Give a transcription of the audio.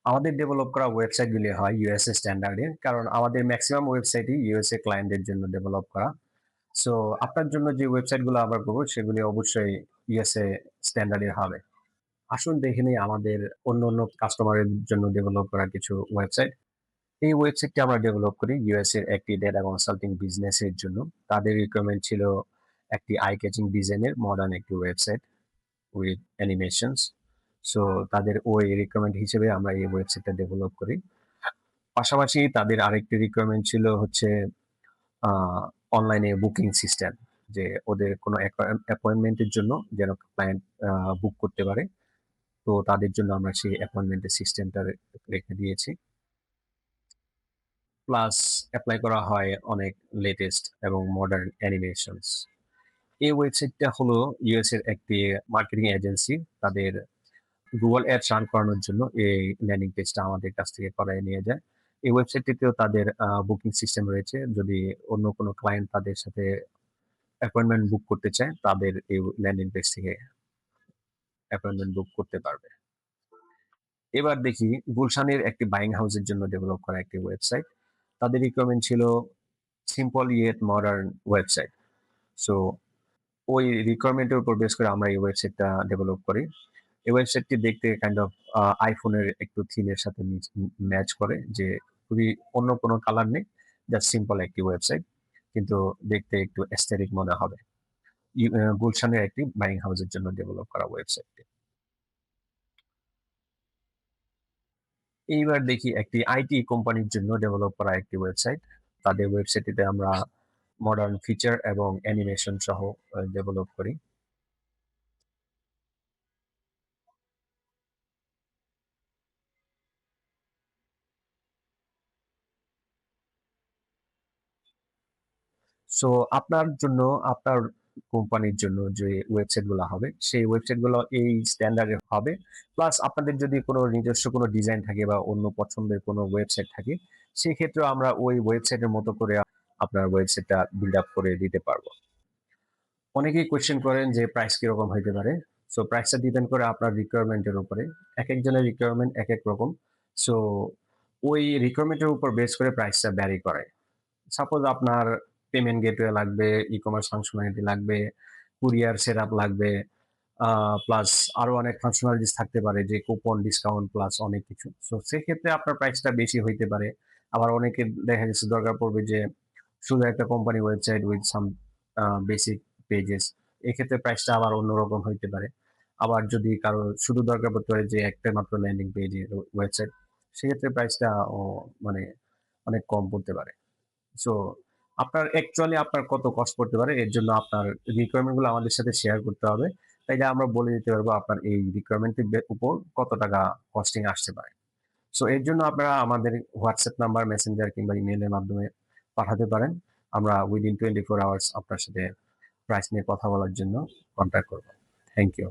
আমাদের ডেভেলপ করা ওয়েবসাইটগুলি হয় ইউএসএ স্ট্যান্ডার্ডের। কারণ আমাদের মেক্সিমাম ওয়েবসাইটই ইউএসএ ক্লায়েন্টদের জন্য ডেভেলপ করা। সো আপনার জন্য যে ওয়েবসাইটগুলো আমরা করব সেগুলি অবশ্যই ইউএসএ স্ট্যান্ডার্ডের হবে। আসুন দেখে নিই আমাদের অন্য কাস্টমারের জন্য ডেভেলপ করা কিছু ওয়েবসাইট। এই ওয়েবসাইটটি আমরা ডেভেলপ করি ইউএস এর একটি ডেটা কনসাল্টিং বিজনেসের জন্য। তাদের রিকোয়ারমেন্ট ছিল একটি আই ক্যাচিং ডিজাইনের মডার্ন একটি ওয়েবসাইট উইথ অ্যানিমেশনস। সো তাদের ওই রিকোয়ারমেন্ট হিসেবে আমরা এই ওয়েবসাইটটা ডেভেলপ করি। পাশাপাশি তাদের আরেকটি রিকোয়ারমেন্ট ছিল হচ্ছে আ অনলাইনে বুকিং সিস্টেম। যে ওদের কোনো অ্যাপয়েন্টমেন্টের জন্য যেন ক্লায়েন্ট বুক করতে পারে। তো তাদের জন্য আমরা সেই অ্যাপয়েন্টমেন্টের সিস্টেমটা রেখে দিয়েছি। প্লাস এপ্লাই করা হয় অনেক লেটেস্ট এবং মডার্ন অ্যানিমেশনস। এই ওয়েবসাইটটা হলো ইউএস এর একটি মার্কেটিং এজেন্সি। তাদের Google Ads রান করানোর জন্য এই ল্যান্ডিং পেজটা আমাদের কাছ থেকে করায় নিয়ে যায়। এই ওয়েবসাইটটিতেও তাদের বুকিং সিস্টেম রয়েছে। যদি অন্য কোনো ক্লায়েন্ট তাদের সাথে অ্যাপয়েন্টমেন্ট বুক করতে চায়, তাদের এই ল্যান্ডিং পেজ থেকে অ্যাপয়েন্টমেন্ট বুক করতে পারবে। এবার দেখি গুলশানের একটি বাইং হাউসের জন্য ডেভেলপ করা একটি ওয়েবসাইট। তাদের রিকোয়ারমেন্ট ছিল simple yet modern website. So ওই রিকোয়ারমেন্টের উপর বেস করে আমরা এই ওয়েবসাইটটা ডেভেলপ করি। এই ওয়েবসাইটটি দেখতে কাইন্ড অফ আইফোনের একটু থিমের সাথে ম্যাচ করে যে খুবই অন্য কোনো কালার নেই। জাস্ট সিম্পল একটি ওয়েবসাইট। কিন্তু দেখতে একটু অ্যাস্থেটিক মনে হবে। গুলশানের একটি বাইং হাউসের জন্য ডেভেলপ করা ওয়েবসাইটটি। এইবার দেখি একটি আইটি কোম্পানির জন্য ডেভেলপ করা একটি ওয়েবসাইট। তাদের ওয়েবসাইটটিতে আমরা মডার্ন ফিচার এবং অ্যানিমেশন সহ ডেভেলপ করি। সো আপনার জন্য আপনার কোম্পানির জন্য যে ওয়েবসাইট গুলো হবে, সেই ওয়েবসাইট গুলো এই স্ট্যান্ডার্ডের হবে। প্লাস আপনাদের যদি কোনো নিজস্ব কোনো ডিজাইন থাকে বা অন্য পছন্দের কোনো ওয়েবসাইট থাকে, সেক্ষেত্রেও আমরা ওই ওয়েবসাইটের মতো করে আপনার ওয়েবসাইটটা বিল্ড আপ করে দিতে পারবো। অনেকেই কোয়েশ্চেন করেন যে প্রাইস কিরকম হইতে পারে। সো প্রাইসটা ডিপেন্ড করে আপনার রিকোয়ারমেন্টের উপরে। একেকজনের রিকোয়ারমেন্ট একেক রকম। সো ওই রিকোয়ারমেন্টের উপর বেস করে প্রাইসটা ভ্যারি করে। সাপোজ আপনার পেমেন্ট গেটওয়ে লাগবে, ই-কমার্স ফাংশনালিটি লাগবে, কুরিয়ার সেটআপ লাগবে, প্লাস আরো অনেক ফাংশনালিটিস থাকতে পারে যে কুপন, ডিসকাউন্ট প্লাস অনেক কিছু। সো সেক্ষেত্রে আপনার প্রাইসটা বেশি হইতে পারে। আবার অনেকের দেখা গেছে দরকার পড়বে যে শুধু একটা company website with some basic pages. এক্ষেত্রে প্রাইসটা আবার অন্যরকম হইতে পারে। আবার যদি কারো শুধু দরকার পড়তে পারে যে একটা মাত্র ল্যান্ডিং পেজের ওয়েবসাইট, সেক্ষেত্রে প্রাইসটা মানে অনেক কম পড়তে পারে। সো আপনার অ্যাকচুয়ালি আপনার কত কস্ট পড়তে পারে এর জন্য আপনার রিকোয়ারমেন্ট গুলো আমাদের সাথে শেয়ার করতে হবে। তাইলে আমরা বলে দিতে পারবো আপনার এই রিকোয়ারমেন্ট এর উপর কত টাকা কস্টিং আসতে পারে। সো এর জন্য আপনারা আমাদের হোয়াটসঅ্যাপ নাম্বার, মেসেঞ্জার কিংবা ইমেইলের মাধ্যমে পাঠাতে পারেন। আমরা উইদিন 24 আওয়ার্স আপনার সাথে প্রাইস নিয়ে কথা বলার জন্য কনট্যাক্ট করব। Thank you.